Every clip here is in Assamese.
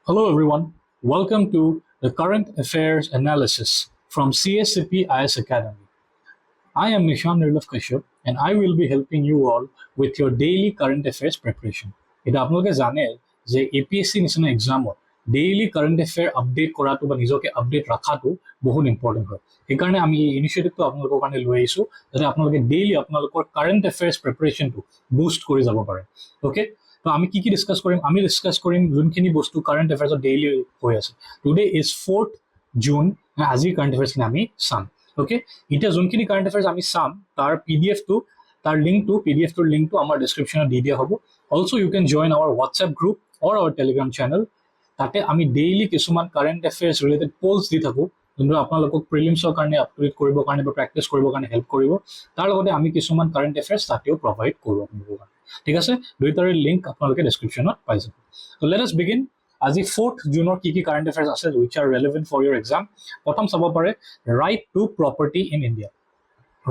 Hello everyone, welcome to the Current Affairs Analysis from CSAP IS Academy. I am Nishan Nirlav Kashyap and I will be helping you all with your daily current affairs preparation. এটা আপোনালোকে জানে যে APSC নিচিনা এক্সামত ডেইলি কারেন্ট এফেয়ার আপডেট কৰাটো বা নিজকে আপডেট ৰাখাটো বহুত ইম্পৰ্টেণ্ট হয়। সেইকাৰণে আমি এই ইনিচিয়েটিভটো আপোনালোকৰ কাৰণে লৈ আহিছোঁ যাতে আপোনালোকে ডেইলি আপোনালোকৰ কাৰেন্ট এফেয়াৰ্স প্ৰিপাৰেচনটো বুষ্ট কৰি যাব পাৰে। ওকে, তো আমি কি ডিসকাস কৰিম? আমি ডিসকাস কৰিম যোনখিনি বস্তু কাৰেন্ট এফেয়াৰ্সত ডেইলি হৈ আছে। টুডে ইজ 4th জুন, আজিৰ কাৰেন্ট এফেয়াৰ্সখিনি আমি চাম। ওকে, এতিয়া যোনখিনি কাৰেন্ট এফেয়াৰ্স আমি চাম তাৰ তাৰ পিডিএফটোৰ লিংকটো আমাৰ ডেছক্ৰিপশ্যনত দি দিয়া হ'ব। অলছো ইউ কেন জইন আৱাৰ হোৱাটছএপ গ্ৰুপ অৰ আৱাৰ টেলিগ্ৰাম চেনেল। তাতে আমি ডেইলি কিছুমান কাৰেন্ট এফেয়াৰ্স ৰিলেটেড পোলছ দি থাকোঁ যোনটো আপোনালোকক প্ৰিলিমছৰ কাৰণে আপ টু ডেট কৰিবৰ কাৰণে বা প্ৰেক্টিছ কৰিবৰ কাৰণে হেল্প কৰিব। তাৰ লগতে আমি কিছুমান কাৰেন্ট এফেয়াৰ্স তাতেও প্ৰভাইড কৰোঁ আপোনালোকৰ কাৰণে। ঠিক আছে, দুইটাৰে লিংক আপোনালোকে ডেছক্ৰিপশ্যনত পাই যাব। তো লেট আছ বিগিন। আজি 4th জুনৰ কি কাৰেন্ট এফেয়াৰ্স আছে which are relevant for your exam. প্ৰথম চাব পাৰে right to property in India.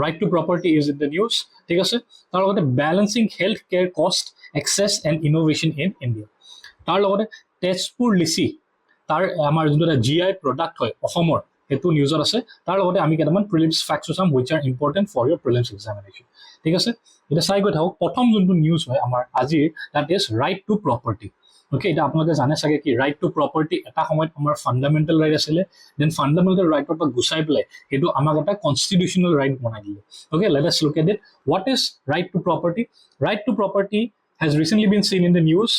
Right to property is in the news. ঠিক আছে, তাৰ লগতে balancing health care cost access and innovation in India. তাৰ লগতে তেজপুৰ লিচি তাৰ আমাৰ যোনটো এটা GI প্ৰডাক্ট হয় অসমৰ, সেইটো নিউজত আছে। তাৰ লগতে আমি কেইটামান প্ৰিলিমছ ফেক্টছ চাম which are important for your prelims examination. ঠিক আছে, এতিয়া চাই গৈ থাকক। প্ৰথম যোনটো নিউজ হয় আমাৰ আজিৰ, that is right to property. Okay, এতিয়া আপোনালোকে জানে চাগে কি ৰাইট টু প্ৰপাৰ্টি এটা সময়ত আমাৰ ফাণ্ডামেণ্টেল ৰাইট আছিলে, দেন ফাণ্ডামেণ্টেল ৰাইটৰ পৰা গুচাই পেলাই সেইটো আমাক এটা কনষ্টিটিউচনেল ৰাইট বনাই দিলে। Okay, let us look at it. What is right to property? Right to property has recently been seen in the news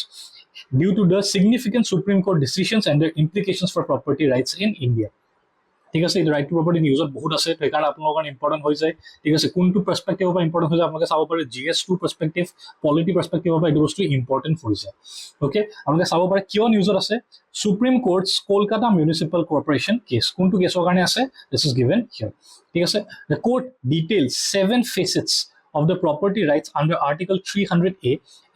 due to the significant Supreme Court decisions and their implications for property rights in India. ঠিক আছে, ৰাইট টু প্ৰপাৰ্টি নিউজত বহুত আছে, সেইকাৰণে আপোনালোকৰ কাৰণে ইম্পৰ্টেণ্ট হৈ যায়। ঠিক আছে, কোনটো পাৰ্চপেক্টিভৰ পৰা ইম্পৰ্টেণ্ট হৈ যায় আপোনালোকে চাব পাৰে। GS2 পাৰ্চপেক্টিভ, পলিটি পাৰ্চপেক্টিভৰ পৰা এইটো বস্তু ইম্পৰ্টেণ্ট হৈ যায়। ওকে, আপোনালোকে চাব পাৰে কিয় নিউজত আছে। Supreme courts Kolkata municipal corporation case, কোনটো কেছৰ কাৰণে আছে? This is given here. ঠিক আছে, the court details 7 facets of the property rights under Article 300A,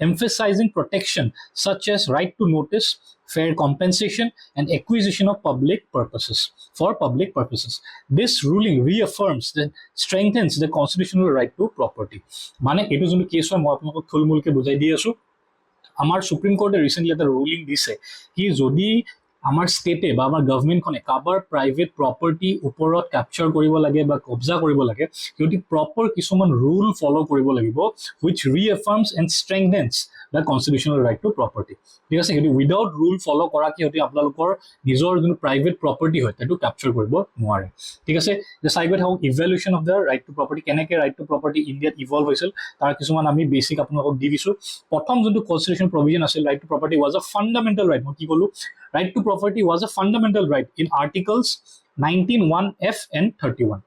emphasizing protection such as right to notice, fair compensation, and acquisition of public purposes for public purposes. This ruling reaffirms and strengthens the constitutional right to property. মানে এইটো যোনটো কেছ হয় মই আপোনালোকক থুলমূলকৈ বুজাই দি আছো। আমাৰ সুপ্ৰিম কোৰ্টে ৰিচেণ্টলি এটা ৰুলিং দিছে কি যদি আমাৰ ষ্টেটে বা আমাৰ গভৰ্ণমেণ্টখনে কাৰোবাৰ প্ৰাইভেট প্ৰপাৰ্টি ওপৰত কেপচাৰ কৰিব লাগে বা কব্জা কৰিব লাগে, সিহঁতি প্ৰপাৰ কিছুমান ৰুল ফ'ল' কৰিব লাগিব which reforms and strengthens the constitutional right to property. ঠিক আছে, সিহঁতি উইদাউট ৰুল ফ'ল' কৰাকৈ সিহঁতি আপোনালোকৰ নিজৰ যোনটো প্ৰাইভেট প্ৰপাৰ্টি হয় সেইটো কেপচাৰ কৰিব নোৱাৰে। ঠিক আছে, যে চাই গৈ থাকক evaluation of the right to property, কেনেকৈ ৰাইট টু প্ৰপাৰ্টি ইণ্ডিয়াত ইভল্ভ হৈছিল তাৰ কিছুমান আমি বেচিক আপোনালোকক দি দিছোঁ। প্ৰথম যোনটো কনষ্টিটিউচন প্ৰভিজন আছিল, ৰাইট টু প্ৰপাৰ্টি ৱাজ আ ফাণ্ডামেণ্টেল ৰাইট। মই কি ক'লো? Right to property was a fundamental right in Articles 19(1)(f) and 31.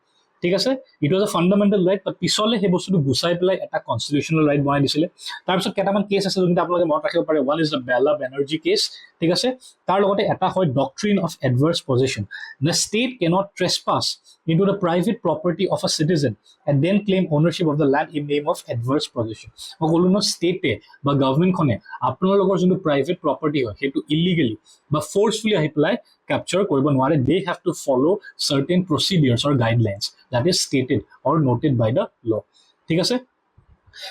ঠিক আছে, it was a fundamental right, but পিছলৈ সেই বস্তুটো গুচাই পেলাই এটা কনষ্টিটিউচনেল ৰাইট বনাই দিছিলে। তাৰপিছত কেইটামান কেছ আছে যোনটো আপোনালোকে মনত ৰাখিব পাৰে। One is the Bela Banerjee case. ঠিক আছে, তাৰ লগতে এটা হয় doctrine of adverse possession. The state cannot trespass into the private property of a citizen and then claim ownership of the land in name of adverse possession. মই ক'লো ন, ষ্টেটে বা গভৰ্ণমেণ্টখনে আপোনালোকৰ যোনটো প্ৰাইভেট প্ৰপাৰ্টি হয় সেইটো ইলিগেলি বা ফ'ৰ্চফুলি আহি পেলাই কেপচাৰ কৰিব নোৱাৰে। They have to follow' certain procedures or guidelines that is stated or noted by the law. ঠিক আছে,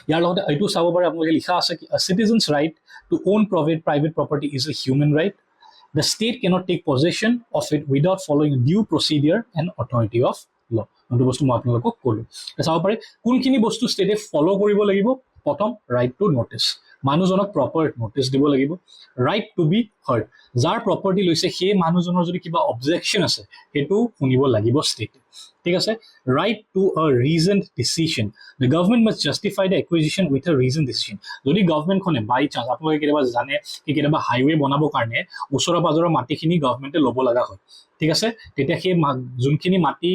ইয়াৰ লগতে এইটো চাব পাৰে আপোনালোকে লিখা আছে কি a citizen's right to own private property is a human right. The state cannot take possession of it without following due procedure and authority of law. এইটো বস্তু মই আপোনালোকক ক'লো। চাব পাৰে কোনখিনি বস্তু ষ্টেটে ফ'ল' কৰিব লাগিব। প্ৰথম, ৰাইট টু নটিচ, মানুহজনক প্ৰপাৰ নটিচ দিব লাগিব। ৰাইট টু বি হাৰ্ড, যাৰ প্ৰপাৰ্টি লৈছে সেই মানুহজনৰ যদি কিবা অবজেকশ্যন আছে সেইটো শুনিব লাগিব ষ্টেটে। ঠিক আছে, right to a reasoned decision, the government must justify the acquisition with a reason decision. যদি গভৰ্ণমেণ্টখনে বাই চান্স, আপোনালোকে কেতিয়াবা জানে কি কেতিয়াবা হাইৱে বনাবৰ কাৰণে ওচৰৰ পাজৰৰ মাটিখিনি গভৰ্ণমেণ্টে ল'ব লগা হয়। ঠিক আছে, তেতিয়া সেই যোনখিনি মাটি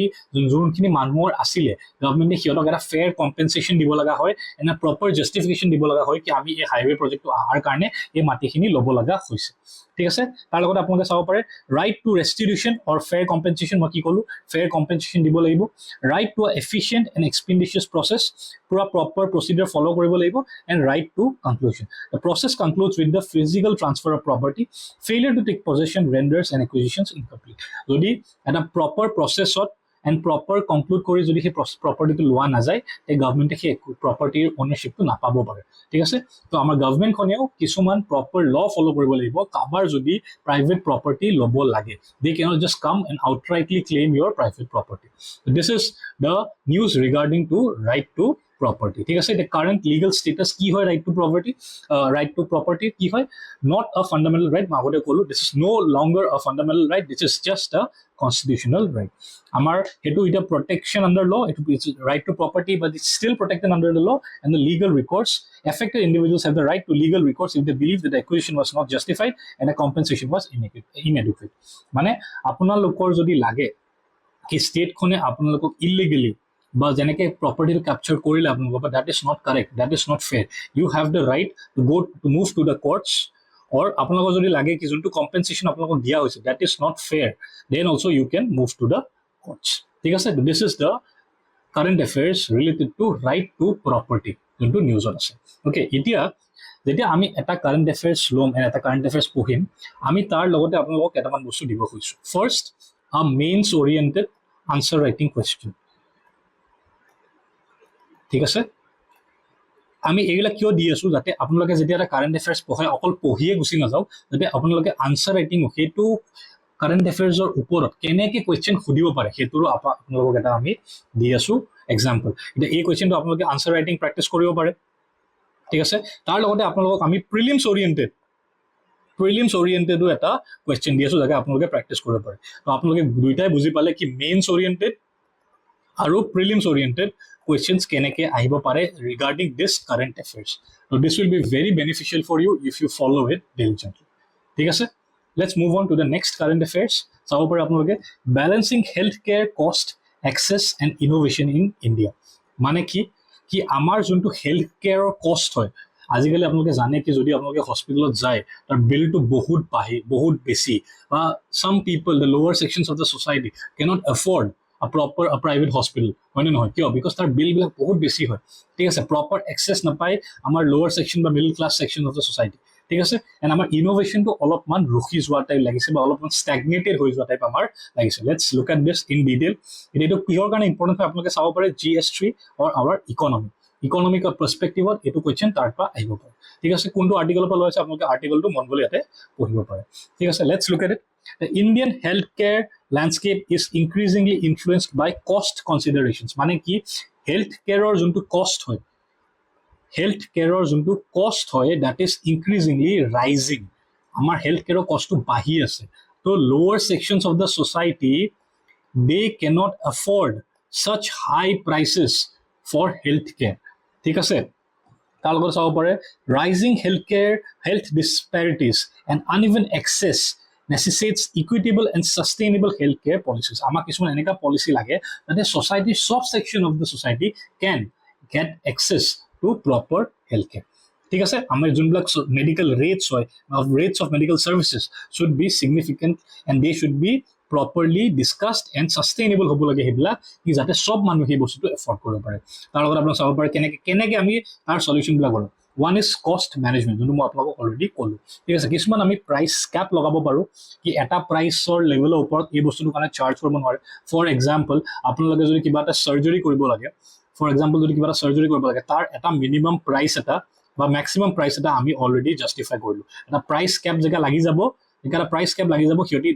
যোনখিনি মানুহৰ আছিলে গভৰ্ণমেণ্টে সিহঁতক এটা ফেয়াৰ কম্পেনচেশ্যন দিব লগা হয়, এনে প্ৰপাৰ জাষ্টিফিকেশ্যন দিব লগা হয় কি আমি এই হাইৱে প্ৰজেক্টটো অহাৰ কাৰণে এই মাটিখিনি ল'ব লগা হৈছে। ঠিক আছে, তাৰ লগতে আপোনালোকে চাব পাৰে right to restitution or fair compensation. মই কি ক'লো? ফেয়াৰ কম্পেনচেশ্যন দিব লাগিব। Right to efficient and expeditious process, পুৰা প্ৰপাৰ প্ৰচিডিউৰ ফ'ল' কৰিব লাগিব। And right to conclusion, the process concludes with the physical transfer of property, failure to take possession renders and acquisitions incomplete. যদি এটা প্ৰপাৰ প্ৰচেছত and proper conclude কৰি যদি সেই property টো লোৱা নাযায় তে গভৰ্নমেণ্টে সেই property ownership টো নাপাব পাৰে ঠিক আছে তো আমাৰ গভৰ্নমেণ্ট খনেও কিছুমান proper law follow কৰিব লাগিব কাবাৰ যদি private property ল'ব লাগে they cannot just come and outrightly claim your private property so this is the news regarding to right to property ঠিক আছে the current legal status কি হয় right to property কি হয় not a fundamental right magode kolu this is no longer a fundamental right this is just a constitutional right amar hetu ita protection under law it is right to property but it's still protected under the law and the legal recourse affected individuals have the right to legal recourse if they believe that the acquisition was not justified and a compensation was inadequate mane apuna lokor jodi lage ki state khone apuna lokok illegally বা যেনেকে property capture কৰিলে আপোনালোক but that is not correct that is not fair you have the right to move to the courts or আপোনালোক যদি লাগে কি যোনটো compensation আপোনালোক দিয়া হৈছে that is not fair then also you can move to the courts ঠিক আছে this is the current affairs related to right to property যোনটো নিউজত আছে okay এতিয়া যেতিয়া আমি এটা current affairs লম এটা current affairs পঢ়িম আমি তাৰ লগতে আপোনালোকক কেইটামান বস্তু দিব খুজিছো first a mains oriented answer writing question ঠিক আছে আমি এইগুলা কিয় দি আছো যাতে আপোনালোকে যেতিয়া এটা কারেন্ট এফেয়ার্স পঢ়াই অকল পঢ়িয়ে গুছি নাযাও যাতে আপোনালোকে আনসার রাইটিং হেতু কারেন্ট এফেয়াৰ্সৰ ওপৰত কেনেকে কোৱেশ্চন খুদিব পাৰে হেতুৰ আপোনালোকক এটা আমি দি আছো এক্সাম্পল এটা এই কোৱেশ্চনটো আপোনালোকে আনসাৰ ৰাইটিং প্ৰ্যাকটিছ কৰিব পাৰে ঠিক আছে তাৰ লগতে আপোনালোকক আমি প্ৰিলিমছ ওৰিয়েন্টেডো এটা কোৱেশ্চন দি আছো যাতে আপোনালোকে প্ৰ্যাকটিছ কৰিব পাৰে তো আপোনালোকে দুইটাই বুজি পালে কি মেইনছ ওৰিয়েন্টেড আৰু prelims ওৰিয়েন্টেড questions keneke ahibo pare regarding this current affairs so this will be very beneficial for you if you follow it diligently thik ase let's move on to the next current affairs sabo pare apnaloke balancing healthcare cost access and innovation in India mane ki amar juntu healthcare cost hoy আজিকালি আপোনালোকে জানে কি যদি আপোনালোকে হস্পিটেলত যায় তাৰ বিলটো বহুত বেছি some people the lower sections of the society cannot afford a private hospital হয় নহয় কিয় because তাৰ বিল বিলাক বহুত বেছি হয় ঠিক আছে proper access নাপায় আমাৰ lower section বা middle class section of the society ঠিক আছে and আমাৰ innovation to অলপমান ৰখি যোৱা টাইপ লাগিছে বা অলপমান stagnated হৈ যোৱা টাইপ আমাৰ লাগিছে let's look at this in detail এটো কিহৰ কাৰণে ইম্পৰ্টেন্ট হয় আপোনালোকে চাব পাৰে GS3 or our economic perspective এটো কোৱেশ্চন তাৰ পৰা আহিব পাৰে ঠিক আছে কোনটো আৰ্টিকলৰ পৰা লৈছে আপোনালোকে আৰ্টিকলটো মন গলে ইয়াতে পঢ়িব পাৰে ঠিক আছে let's look at it the Indian healthcare landscape is increasingly influenced by cost considerations mane ki healthcare or juntu cost hoy that is increasingly rising amar healthcare cost to bahi ase so lower sections of the society they cannot afford such high prices for healthcare thik ase tal gor saw pare rising health disparities and uneven access necessitates equitable and sustainable healthcare policies ama kisman eneka policy lage that the society sub section of the society can get access to proper healthcare ঠিক আছে আমাৰ যোনবিলাক medical rates of medical services should be significant and they should be properly discussed and sustainable হ'ব লাগে হেবলা কি যাতে সব মানুহ এই বস্তুটো এফৰ্ড কৰিব পাৰে তাৰ লগত আপোনাক চাব পাৰে কেনেকে আমি তাৰ সলিউশন বিলাক কৰোঁ one is cost management যোনটো মই আপোনাক অলৰেডি ক'লো ঠিক আছে কিছুমান আমি প্ৰাইস ক্যাপ লগাব পাৰো কি এটা প্ৰাইসৰ লেভেলৰ ওপৰত এই বস্তুটো কাৰণে চাৰ্জ কৰিব নোৱাৰে ফৰ এক্সাম্পল আপোনালোকে যদি কিবা এটা সাৰ্জাৰি কৰিব লাগে তাৰ এটা মিনিমাম প্ৰাইস এটা বা ম্যাক্সিমাম প্ৰাইস এটা আমি অলৰেডি জাস্টিফাই কৰিলো এটা প্ৰাইস ক্যাপ জেগা লাগি যাব এটা প্ৰাইস ক্যাপ লাগি যাব হিয়তি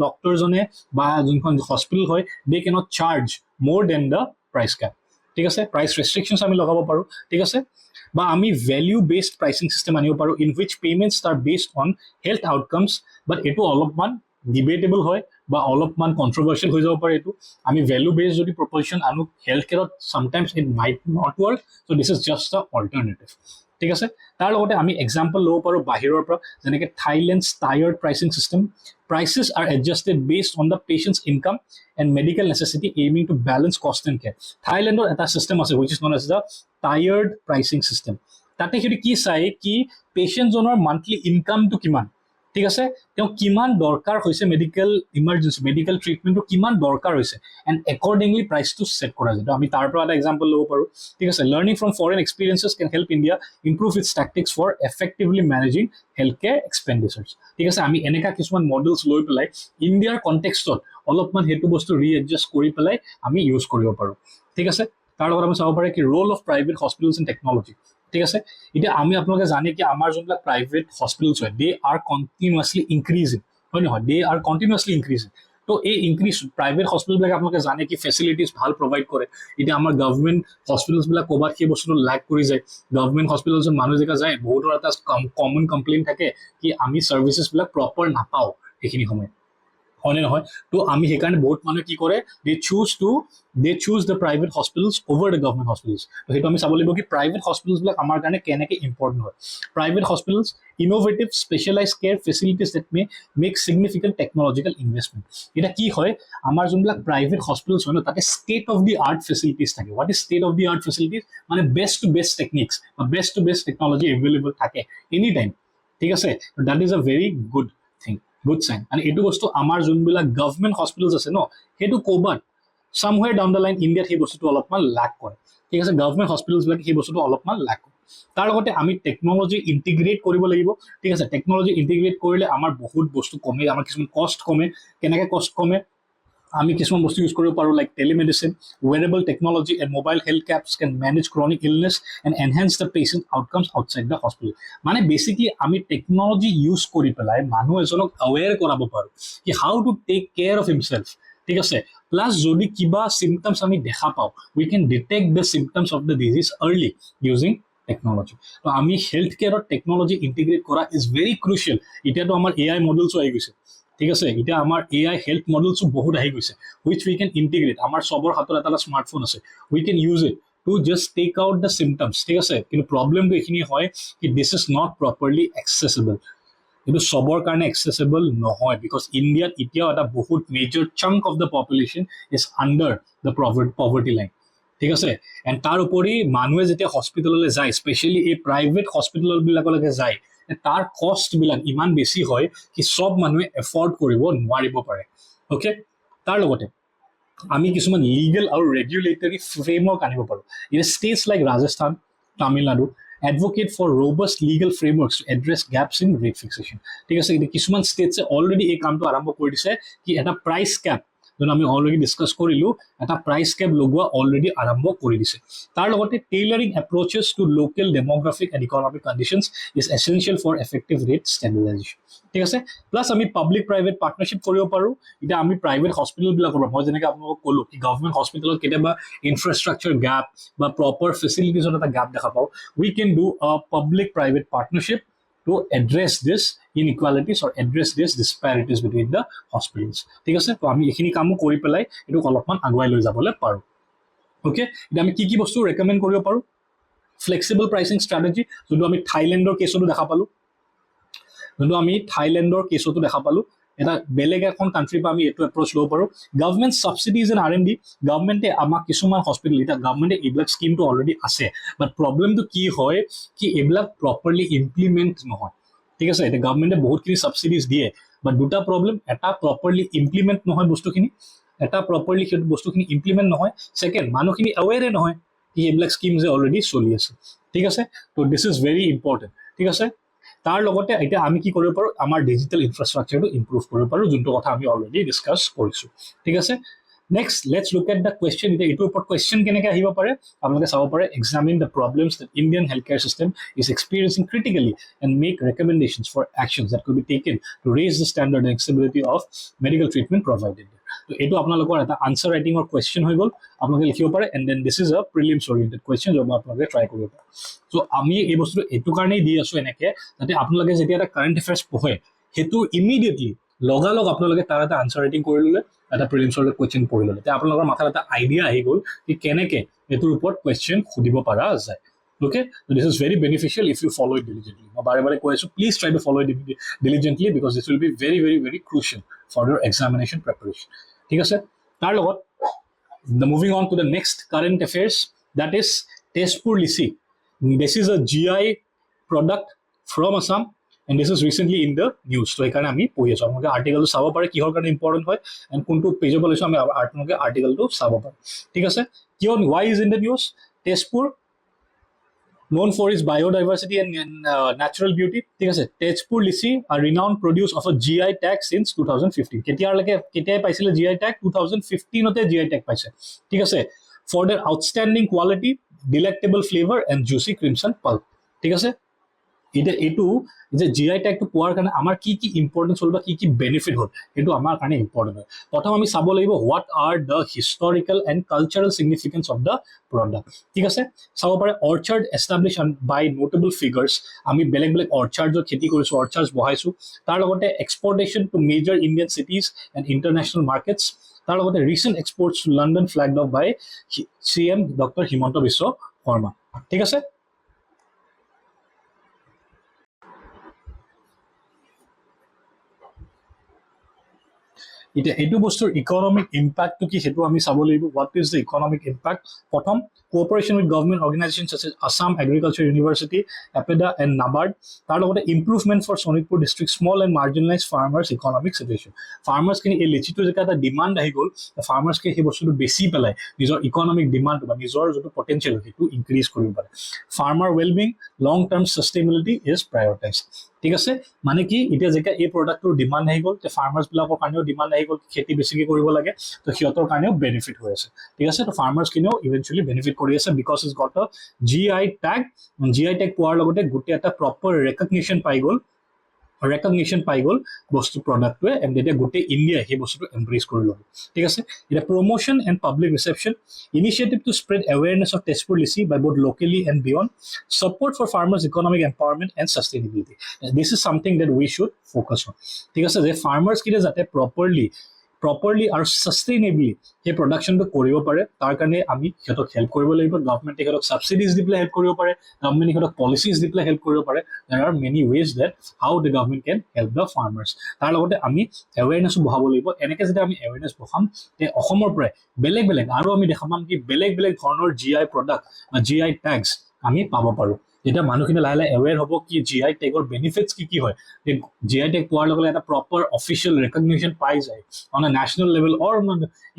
ডক্টৰ জনে বা যোনখন হস্পিটেল হয় দে cannot charge more than the price cap ঠিক আছে প্রাইস ৰেষ্ট্ৰিকশনস আমি লগাব পাৰো ঠিক আছে বা আমি ভ্যালু বেসড প্ৰাইসিং সিস্টেম আনিব পাৰো in which payments are based on health outcomes but এটো অলপমান ডিবেটেবল হয় বা অলপমান কন্ট্রোভার্সিয়াল হৈ যাব পাৰে এটো আমি ভ্যালু বেসড যদি প্ৰপোজিশন আনো হেলথ কেয়াৰত sometimes it might not work so this is just a alternative ঠিক আছে তাৰ লগতে আমি এক্সাম্পল লব পাৰো বাহিৰৰ পৰা যেনেকৈ Thailand's tiered pricing system prices are adjusted based on the patient's income and medical necessity aiming to balance cost and care Thailandৰ এটা system আছে which is known as the tiered pricing system তাতে হেৰি কি চাই কি পেশেন্ট জনৰ monthly income to কিমান ঠিক আছে তেওঁ কিমান দৰকাৰ হৈছে মেডিকেল ইমাৰ্জেন্সি মেডিকেল ট্ৰিটমেন্ট কিমান দৰকাৰ হৈছে and accordingly price to set কৰা যায় আমি তাৰ পৰা এটা এক্সাম্পল লব পাৰো ঠিক আছে learning from foreign experiences can help India improve its tactics for effectively managing healthcare expenditures ঠিক আছে আমি এনেকা কিছুমান মডেলস লৈ পেলাই ইন্ডিয়াৰ কনটেক্সটত অলপমান সেইটো বস্তু ৰিএডজাষ্ট কৰি পেলাই আমি ইউজ কৰিব পাৰোঁ ঠিক আছে তাৰ লগত আমি চাব পাৰে কি roll of private hospitals in technology ঠিক আছে এতিয়া আমি আপোনালোকে জানে কি আমাৰ যোনবিলাক প্ৰাইভেট হস্পিটেলছ হয় দে আৰ কণ্টিনিউৱাছলি ইনক্ৰিজিং হয় নহয় দে আৰ কণ্টিনিউৱাছলি ইনক্ৰিজিং তো এই ইনক্ৰিজ প্ৰাইভেট হস্পিটেলবিলাকে আপোনালোকে জানে কি ফেচিলিটিজ ভাল প্ৰভাইড কৰে এতিয়া আমাৰ গভৰ্ণমেণ্ট হস্পিটেলছবিলাক ক'ৰবাত সেই বস্তুটো লেক কৰি যায় গভৰ্ণমেণ্ট হস্পিটেলছত মানুহ জেগা যায় বহুতৰ এটা কমন কমপ্লেইন থাকে কি আমি ছাৰ্ভিচেছবিলাক প্ৰপাৰ নাপাওঁ সেইখিনি সময়ত হয়নে নহয় তো আমি সেইকাৰণে বহুত মানুহে কি কৰে they choose the private hospitals over the government hospitals তো সেইটো আমি চাব লাগিব কি প্ৰাইভেট হস্পিটেলছবিলাক আমাৰ কাৰণে কেনেকৈ ইম্পৰ্টেণ্ট হয় private hospitals innovative specialise care facilities that make significant technological investment এতিয়া কি হয় আমাৰ যোনবিলাক প্ৰাইভেট হস্পিটেলছ হয় ন তাতে state of the art facilities থাকে what is state of the art facilities মানে বেষ্ট টু বেষ্ট টেকনিক্স বা best to best technology available থাকে এনি টাইম ঠিক আছে that is a very good thing good sign আৰু এইটো বস্তু আমাৰ যোনবিলাক গভৰ্ণমেণ্ট হস্পিটেলছ আছে ন সেইটো ক'ৰবাত somewhere down the line ইণ্ডিয়াত সেই বস্তুটো অলপমান লাক কৰে ঠিক আছে গভৰ্ণমেণ্ট হস্পিটেলছবিলাকে সেই বস্তুটো অলপমান লাক কৰে তাৰ লগতে আমি টেকনলজি ইণ্টিগ্ৰেট কৰিব লাগিব ঠিক আছে টেকনলজি ইণ্টিগ্ৰেট কৰিলে আমাৰ বহুত বস্তু কমে আমাৰ কিছুমান কষ্ট কমে কেনেকৈ কষ্ট কমে আমি কিছুমান বস্তু ইউজ কৰিব পাৰোঁ like telemedicine wearable technology and mobile health apps can manage chronic illness and enhance the patient outcomes outside the hospital মানে বেচিকলি আমি টেকনলজি ইউজ কৰি পেলাই মানুহ এজনক আৱেৰ কৰাব পাৰোঁ কি how to take care of himself ঠিক আছে প্লাছ যদি কিবা চিমটমছ আমি দেখা পাওঁ we can detect the symptoms of the disease early using technology তো আমি হেল্থ কেয়াৰত টেকনলজি ইণ্টিগ্ৰেট কৰা ইজ ভেৰি ক্ৰুচিয়েল এতিয়াতো আমাৰ AI মডেলছো আহি গৈছে ঠিক আছে এতিয়া আমাৰ AI হেল্থ মডেলছো বহুত আহি গৈছে হুইচ উই কেন ইণ্টিগ্ৰেট আমাৰ চবৰ হাতত এটা স্মাৰ্টফোন আছে we can use it to just take out the symptoms ঠিক আছে কিন্তু প্ৰব্লেমটো এইখিনি হয় কি this is not properly accessible কিন্তু চবৰ কাৰণে এক্সেচিবল নহয় বিকজ ইণ্ডিয়াত এতিয়াও এটা বহুত major chunk of the population is under the poverty line ঠিক আছে এণ্ড তাৰ উপৰি মানুহে যেতিয়া হস্পিটেললৈ যায় স্পেচিয়েলি এই প্ৰাইভেট হস্পিটেলবিলাকলৈকে যায় তাৰ কষ্টবিলাক ইমান বেছি হয় কি চব মানুহে এফৰ্ড কৰিব নোৱাৰিব পাৰে অ'কে তাৰ লগতে আমি কিছুমান লিগেল আৰু ৰেগুলেটৰী ফ্ৰেমৱৰ্ক আনিব পাৰোঁ এতিয়া states like Rajasthan Tamil Nadu advocate for robust legal frameworks to address gaps in rate fixation ঠিক আছে এতিয়া কিছুমান ষ্টেটছে অলৰেডি এই কামটো আৰম্ভ কৰি দিছে কি এটা প্ৰাইচ কেপ যোন আমি অলৰেডি ডিছকাছ কৰিলোঁ এটা প্ৰাইচ কেপ লগোৱা অলৰেডি আৰম্ভ কৰি দিছে তাৰ লগতে tailoring approaches to local demographic and economic conditions is essential for effective rate standardization ঠিক আছে প্লাছ আমি পাব্লিক প্ৰাইভেট পাৰ্টনাৰশ্বিপ কৰিব পাৰোঁ এতিয়া আমি প্ৰাইভেট হস্পিটেলবিলাকৰ পৰা মই যেনেকৈ আপোনালোকক ক'লোঁ কি গভৰ্ণমেণ্ট হস্পিটেলত কেতিয়াবা ইনফ্ৰাষ্ট্ৰাকচাৰ গেপ বা প্ৰপাৰ ফেচিলিটিজত এটা গেপ দেখা পাওঁ we can do a public private partnership to address this inequalities or address this disparities between the hospitals ঠিক আছে তো আমি এইখিনি কামো কৰি পেলাই এইটো অলপমান আগুৱাই লৈ যাবলৈ পাৰোঁ অ'কে এতিয়া আমি কি বস্তু ৰেকমেণ্ড কৰিব পাৰোঁ ফ্লেক্সিবল প্ৰাইচিং ষ্ট্ৰেটেজি যোনটো আমি থাইলেণ্ডৰ কেছতো দেখা পালোঁ এটা বেলেগ এখন কাণ্ট্ৰিৰ পৰা আমি এইটো এপ্ৰ'চ ল'ব পাৰোঁ গভৰ্ণমেণ্ট ছাবচিডিজ এণ্ড R&D গভৰ্ণমেণ্টে আমাক কিছুমান হস্পিটেল এতিয়া গভৰ্ণমেণ্টে এইবিলাক স্কিমটো অলৰেডি আছে বাট প্ৰব্লেমটো কি হয় কি এইবিলাক প্ৰপাৰলি ইমপ্লিমেণ্ট নহয় ঠিক আছে এতিয়া গভৰ্ণমেণ্টে বহুতখিনি ছাবচিডিজ দিয়ে বাট দুটা প্ৰব্লেম এটা প্ৰপাৰলি ইমপ্লিমেণ্ট নহয় বস্তুখিনি সেইটো বস্তুখিনি ইমপ্লিমেণ্ট নহয় ছেকেণ্ড মানুহখিনি এৱেৰে নহয় কি এইবিলাক স্কিম যে অলৰেডি চলি আছে ঠিক আছে তো দিছ ইজ ভেৰি ইম্পৰ্টেণ্ট ঠিক আছে তাৰ লগতে এতিয়া আমি কি কৰিব পাৰোঁ আমাৰ ডিজিটেল ইনফ্ৰাষ্ট্ৰাকচাৰটো ইম্প্ৰুভ কৰিব পাৰোঁ যোনটো কথা আমি অলৰেডি ডিছকাছ কৰিছোঁ ঠিক আছে next let's look at the question এতিয়া এইটোৰ ওপৰত কুৱেশ্যন কেনেকৈ আহিব পাৰে আপোনালোকে চাব পাৰে examine the problems that Indian health care system is experiencing critically and make recommendations for actions that could be taken to raise the standard and accessibility of medical treatment provided তো এইটো আপোনালোকৰ এটা আনচাৰ ৰাইটিঙৰ কুৱেশ্যন হৈ গ'ল আপোনালোকে লিখিব পাৰে and then this is a prelims oriented question য'ত আপোনালোকে ট্ৰাই কৰিব পাৰে চ' আমি এই বস্তুটো এইটো কাৰণেই দি আছোঁ এনেকৈ যাতে আপোনালোকে যেতিয়া এটা কাৰেণ্ট এফেয়াৰ্ছ পঢ়ে সেইটো ইমিডিয়েটলি লগালগ আপোনালোকে তাৰ এটা আনচাৰ ৰাইটিং কৰি ল'লে এটা প্ৰিলিমছৰ কুৱেশ্যন পঢ়ি ল'লে তেতিয়া আপোনালোকৰ মাথাত এটা আইডিয়া আহি গ'ল কি কেনেকৈ এইটোৰ ওপৰত কুৱেশ্যন সুধিব পৰা যায় okay this is very beneficial if you follow' it diligently মই বাৰে বাৰে কৈ আছোঁ please try to follow' it diligently because this will be very very very crucial for your examination preparation ঠিক আছে তাৰ লগত moving on to the next current affairs that is Tezpur litchi this is a GI product from Assam and this is recently in the news so সেইকাৰণে আমি পঢ়ি আছোঁ আপোনালোকে আৰ্টিকেলটো চাব পাৰে কিহৰ কাৰণে ইম্পৰ্টেণ্ট হয় এণ্ড কোনটো পেজৰ পৰা লৈছোঁ আমি আপোনালোকে আৰ্টিকেলটো চাব পাৰে ঠিক আছে কিয় why is in the news Tezpur known for its biodiversity and natural beauty. ঠিক আছে, তেজপুৰ লিচি a renowned produce of a GI tag since 2015. কেতিয়া পাইছিলে GI tag? 2015 তে GI tag পাইছে। ঠিক আছে, for their outstanding quality, delectable flavor and juicy crimson pulp. ঠিক আছে, এতিয়া এইটো যে GI tagটো পোৱাৰ কাৰণে আমাৰ কি কি ইম্পৰ্টেঞ্চ হ'ল বা কি কি বেনিফিট হ'ল সেইটো আমাৰ কাৰণে ইম্পৰ্টেণ্ট হয়। প্ৰথম আমি চাব লাগিব what are the historical and cultural significance of the product. ঠিক আছে, চাব পাৰে orchard establish by notable figures, আমি বেলেগ বেলেগ অৰ্চাৰ্ডৰ খেতি কৰিছোঁ, অৰ্চাৰ্ড বহাইছোঁ, তাৰ লগতে exportation to major Indian cities and international markets, তাৰ লগতে recent exports to London flagged off by CM doctor Himanta Biswa Sarma. ঠিক আছে, এতিয়া এইটো বস্তুৰ ইকনমিক ইম্পেক্টটো কি সেইটো আমি চাব লাগিব। What is the economic impact? প্ৰথম, cooperation with government organization such as Assam agriculture university, APEDA and NABARD, তাৰ লগতে improvement for Sonitpur district small and marginalize farmers economic situation. ফাৰ্মাৰ্ছখিনি এই লিচিটো যেতিয়া এটা ডিমাণ্ড আহি গ'ল, ফাৰ্মাৰ্ছখিনি সেই বস্তুটো বেছি পেলাই নিজৰ ইকনমিক ডিমাণ্ডটো বা নিজৰ যোনটো পটেঞ্চিয়েল সেইটো ইনক্ৰিজ কৰিব পাৰে। Farmer wellbeing, long term sustainability is prioritize. ঠিক আছে, মানে কি এতিয়া যেতিয়া এই প্ৰডাক্টটোৰ ডিমাণ্ড আহি গ'ল, ফাৰ্মাৰ্ছবিলাকৰ কাৰণেও ডিমাণ্ড আহি গ'ল, খেতি বেছিকৈ কৰিব লাগে, তো সিহঁতৰ কাৰণেও বেনিফিট হৈ আছে। ঠিক আছে, তো ফাৰ্মাৰ্ছখিনিও ইভেঞ্চুৱেলি বেনিফিট কৰি আছে because is got a GI tag। GI tag পোৱাৰ লগতে গোটেই এটা প্ৰপাৰ ৰেকগনিশ্যন পাই গ'ল বস্তু প্ৰডাক্টটোৱে, এণ্ড এতিয়া গোটেই ইণ্ডিয়াই সেই বস্তুটো এম্ব্ৰেচ কৰি ল'ব। ঠিক আছে, এতিয়া promotion and public reception, initiative to spread awareness of Tezpur litchi by both locally and beyond, support for farmers' economic empowerment and sustainability. This is something that we should focus on. ঠিক আছে, যে ফাৰ্মাৰ্ছকেইটা যাতে প্ৰপাৰলি আৰু ছাষ্টেইনেবলি সেই প্ৰডাকশ্যনটো কৰিব পাৰে, তাৰ কাৰণে আমি সিহঁতক হেল্প কৰিব লাগিব। গভৰ্ণমেণ্টে সিহঁতক ছাবচিডিজ দি পেলাই হেল্প কৰিব পাৰে, গভৰ্ণমেণ্টে সিহঁতক পলিচিজ দি পেলাই হেল্প কৰিব পাৰে। There are many ways that how the government can help the farmers. তাৰ লগতে আমি এৱেৰনেছো বঢ়াব লাগিব। এনেকৈ যেতিয়া আমি এৱেৰনেছ বঢ়াম, তে অসমৰ পৰাই বেলেগ আৰু আমি দেখা পাম কি বেলেগ ধৰণৰ GI প্ৰডাক্ট বা GI tags আমি পাব পাৰোঁ। যেতিয়া মানুহখিনি লাহে লাহে এৱেৰ হ'ব কি GI tagৰ বেনিফিটছ কি হয়, GI tag পোৱাৰ লগে লগে এটা প্ৰপাৰ অফিচিয়েল ৰেকগনিশ্যন পাই যায় on a national level or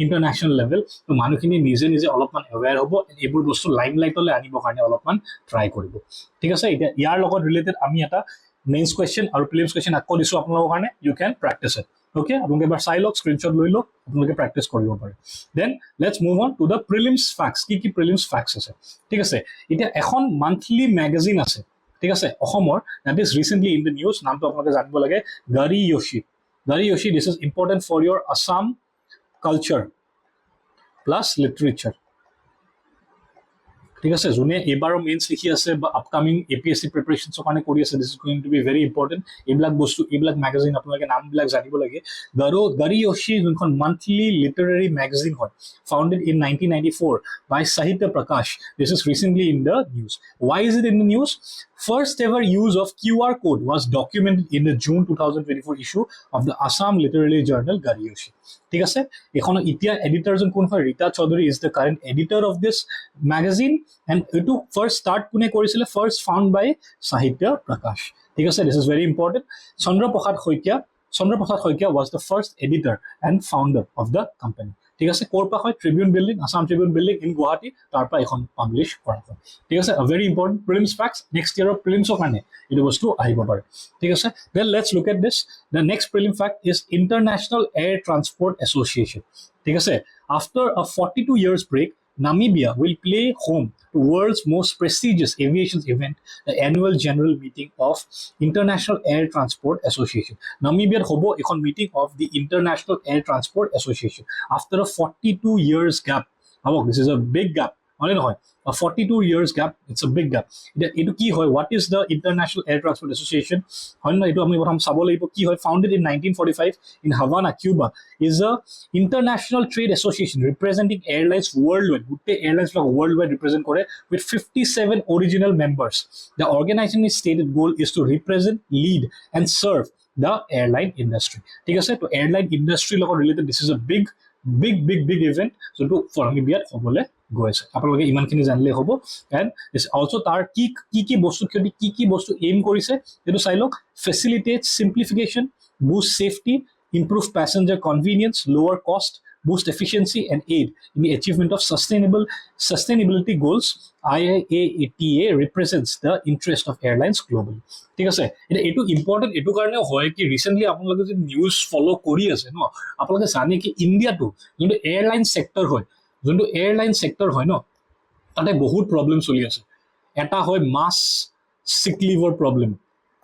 international level, তো মানুহখিনি নিজে অলপমান এৱেৰ হ'ব, এইবোৰ বস্তু লাইমলাইটলৈ আনিবৰ কাৰণে অলপমান ট্ৰাই কৰিব। ঠিক আছে, এতিয়া ইয়াৰ লগত ৰিলেটেড আমি এটা মেইনছ কুৱেশ্যন আৰু প্ৰিলিমছ কুৱেশ্যন আকৌ দিছোঁ আপোনালোকৰ কাৰণে, you can practice it. Okay, আপোনালোকে এবাৰ চাই লওক, স্ক্ৰীনশ্বট লৈ লওক, আপোনালোকে প্ৰেক্টিছ কৰিব পাৰে। Then let's move on to the prelims facts. কি প্ৰিলিমছ ফেক্টছ আছে? ঠিক আছে, এতিয়া এখন মান্থলি মেগাজিন আছে, ঠিক আছে, অসমৰ, that is recently in the news, নামটো আপোনালোকে জানিব লাগে, গাড়ী য়োশী। This is important for your Assam culture plus literature. ঠিক আছে, যোনে এইবাৰৰ মেইনছ লিখি আছে বা আপকামিং APSC প্ৰিপাৰেশ্যনছৰ কাৰণে কৰি আছে, this is going to B very important. এইবিলাক মেগাজিন আপোনালোকে নামবিলাক জানিব লাগে। গাড়ী য়োশী যোনখন মান্থলি লিটাৰেৰী মেগাজিন হয়, ফাউণ্ডেড ইন 1994 বাই সাহিত্য প্ৰকাশ, this is recently in the news. Why is it in the news? First ever use of QR code was documented in the June 2024 issue of the Assam Literary Journal Gari Yoshi. ঠিক আছে, এখন এতিয়া এডিটৰজন কোন হয়? Rita Chowdhury is the current editor of this magazine, and এইটো ফাৰ্ষ্ট ষ্টাৰ্ট কোনে কৰিছিলে? First found by Sahitya Prakash. ঠিক আছে, this is very important. Chandraprasad Saikia was the first editor and founder of the company. ঠিক আছে, ক'ৰ পৰা হয়? Tribune building, Assam Tribune building in Guwahati, তাৰ পৰা এখন পাব্লিছ কৰা হয়। ঠিক আছে, very important prelims facts, next ইয়েৰৰ প্ৰিলিমছৰ কাৰণে এইটো বস্তু আহিব পাৰে। ঠিক আছে, then let's look at this. The next prelim fact is International Air Transport Association. ঠিক আছে, আফটাৰ আ 42 years break, Namibia will play home to world's most prestigious aviation event, the annual general meeting of International Air Transport Association. Namibia hobo ekhon meeting of the International Air Transport Association after a 42 years gap. This is a big gap. A 42 years gap, it's a big gap. Etu ki hoy? What is the International Air Transport Association? Etu apni prothom sabo laibo ki hoy? Founded in 1945 in Havana, Cuba, is a international trade association representing airlines worldwide. Gutte airlines like worldwide represent kore with 57 original members. The organization's stated goal is to represent, lead, and serve the airline industry. ঠিক আছে, তো airline industry লগত related, this is a big event যোনটো Namibia হ'বলৈ গৈ আছে। আপোনালোকে ইমানখিনি জানিলে হ'ব। এণ্ড অলছ' তাৰ কি বস্তু কি বস্তু এইম কৰিছে সেইটো চাই লওক। Facilitate simplification, boost safety, improve passenger convenience, lower cost, boost efficiency, and aid in the achievement of sustainability goals. IATA represents the interest of airlines globally. ঠিক আছে, এতিয়া এইটো ইম্পৰ্টেণ্ট এইটো কাৰণেও হয় কি ৰিচেণ্টলি আপোনালোকে যদি নিউজ ফ'ল' কৰি আছে ন, আপোনালোকে জানে কি ইণ্ডিয়াটো যোনটো এয়াৰলাইন ছেক্টৰ হয় ন, তাতে বহুত প্ৰব্লেম চলি আছে। এটা হয় মাছ চিক লিভৰ প্ৰব্লেম।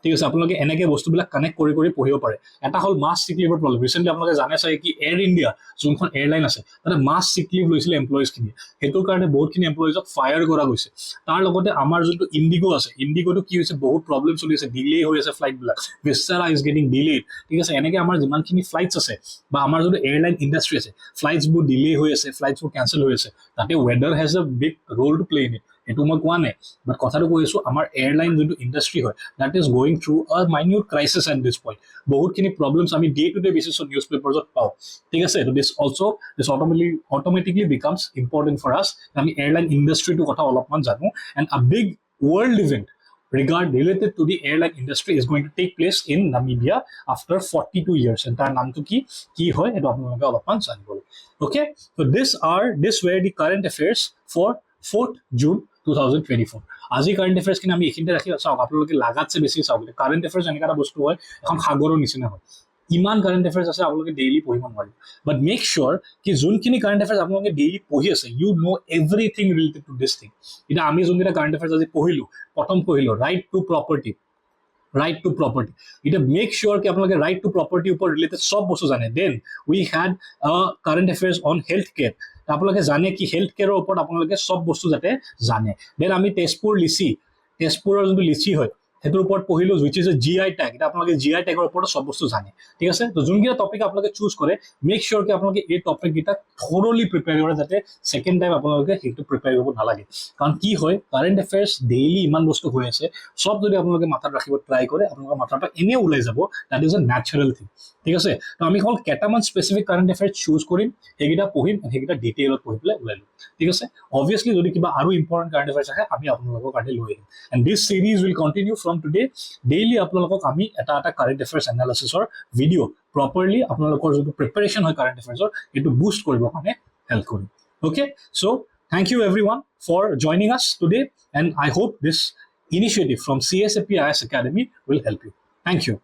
ঠিক আছে, আপোনালোকে এনেকৈ বস্তুবিলাক কানেক্ট কৰি পঢ়িব পাৰে। এটা হ'ল মাছ চিক লিভৰ প্ৰব্লেম। ৰিচেণ্টলি আপোনালোকে জানে চাগে কি এয়াৰ ইণ্ডিয়া যোনখন এয়াৰলাইন আছে তাতে মাছ চিক লিভ লৈছিলে এমপ্লয়িজখিনিয়ে, সেইটোৰ কাৰণে বহুতখিনি এমপ্লয়িজক ফায়াৰ কৰা গৈছে। তাৰ লগতে আমাৰ যোনটো ইণ্ডিগো আছে, ইণ্ডিগোটো কি হৈছে বহুত প্ৰব্লেম চলি আছে, ডিলে হৈ আছে ফ্লাইটবিলাক, ভিস্তাৰা ইজ গেটিং ডিলেড। ঠিক আছে, এনেকৈ আমাৰ যিমানখিনি ফ্লাইটছ আছে বা আমাৰ যোনটো এয়াৰলাইন ইণ্ডাষ্ট্ৰি আছে, ফ্লাইটছবোৰ ডিলে হৈ আছে, ফ্লাইটছবোৰ কেঞ্চেল হৈ আছে, তাতে weather has a big role to play in it. সেইটো মই কোৱা নাই, বাট কথাটো কৈ আছো আমাৰ এয়াৰলাইন যোনটো ইণ্ডাষ্ট্ৰি হয় that is going through a minute crisis at this point. বহুতখিনি প্ৰব্লেমছ আমি ডে টু ডে বেচিছত নিউজ পেপাৰ্ছত পাওঁ। ঠিক আছে, তো this automatically becomes important for us। আমি এয়াৰলাইন ইণ্ডাষ্ট্ৰিটোৰ কথা অলপমান জানো, and a big world event related to the airline industry is going to take place in Namibia after 42 years, and তাৰ নামটো কি হয় সেইটো আপোনালোকে অলপমান জানিব লাগিব। Okay, so this were the current affairs for 4th June 2024। আজি কাৰেণ্ট এফেয়াৰ্ছখিনি আমি এইখিনিতে ৰাখি চাওক, আপোনালোকে লাগাতছে বেছি চাওক। কাৰেণ্ট এফেয়াৰ্ছ এনেকুৱা এটা বস্তু হয় এখন সাগৰৰ নিচিনা হয়, ইমান কাৰেণ্ট এফেয়াৰ্ছ আছে আপোনালোকে ডেইলি পঢ়িব নোৱাৰিব। বাট মেক চিয়'ৰ কি যোনখিনি কাৰেণ্ট এফেয়াৰ্ছ আপোনালোকে ডেইলি পঢ়ি আছে, you know' everything related to this thing. এতিয়া আমি যোনকেইটা কাৰেণ্ট এফেয়াৰ্ছ আজি প্ৰথম পঢ়িলোঁ ৰাইট টু প্ৰপাৰ্টি। এতিয়া মেক চিয়'ৰ কি আপোনালোকে ৰাইট টু প্ৰপাৰ্টিৰ ওপৰত ৰিলেটেড চব বস্তু জানে। Then we had current affairs on health care. আপোনালোকে জানে কি হেল্থ কেয়াৰৰ ওপৰত আপোনালোকে চব বস্তু যাতে জানে। দেন আমি তেজপুৰৰ যোনটো লিচি হয় সেইটোৰ ওপৰত পঢ়িলোঁ, wish is a GI tag. এতিয়া আপোনালোকে GI টেগৰ ওপৰত চব বস্তু জানে। ঠিক আছে, তো যোনকেইটা টপিক আপোনালোকে চুজ কৰে, মেক চিয়'ৰ কি আপোনালোকে এই টপিককেইটা থৰলি প্ৰিপেয়াৰ কৰে, যাতে ছেকেণ্ড টাইম আপোনালোকে সেইটো প্ৰিপেয়াৰ কৰিব নালাগে। কাৰণ কি হয় কাৰেণ্ট এফেয়াৰ্ছ ডেইলি ইমান বস্তু হৈ আছে, চব যদি আপোনালোকে মাথাত ৰাখিব ট্ৰাই কৰে, আপোনালোকৰ মাথাৰ পৰা এনেই ওলাই যাব। That is a natural thing. ঠিক আছে, তো আমি হ'ল কেইটামান স্পেচিফিক কাৰেণ্ট এফেয়াৰ্ছ চুজ কৰিম, সেইকেইটা পঢ়িম, সেইকেইটা ডিটেইলত পঢ়ি পেলাই ওলাই ল'ম। ঠিক আছে, অবভিয়াছলি যদি কিবা আৰু ইম্পৰ্টেণ্ট কাৰেণ্ট এফেয়াৰ্ছ আহে আমি আপোনালোকৰ কাৰণে লৈ আহিম। And this series will continue from today. Daily আপোনালোকক আমি এটা কাৰেণ্ট এফেয়াৰ্ছ এনালাইচিছৰ ভিডিঅ' প্ৰপাৰলি আপোনালোকৰ যোনটো প্ৰিপাৰেশ্যন হয় কাৰেণ্ট এফেয়াৰ্ছৰ সেইটো বুষ্ট কৰিবৰ কাৰণে হেল্প কৰিম। Okay, so' thank you everyone for joining us today, and I hope this initiative from CSAP Academy will help you. Thank you.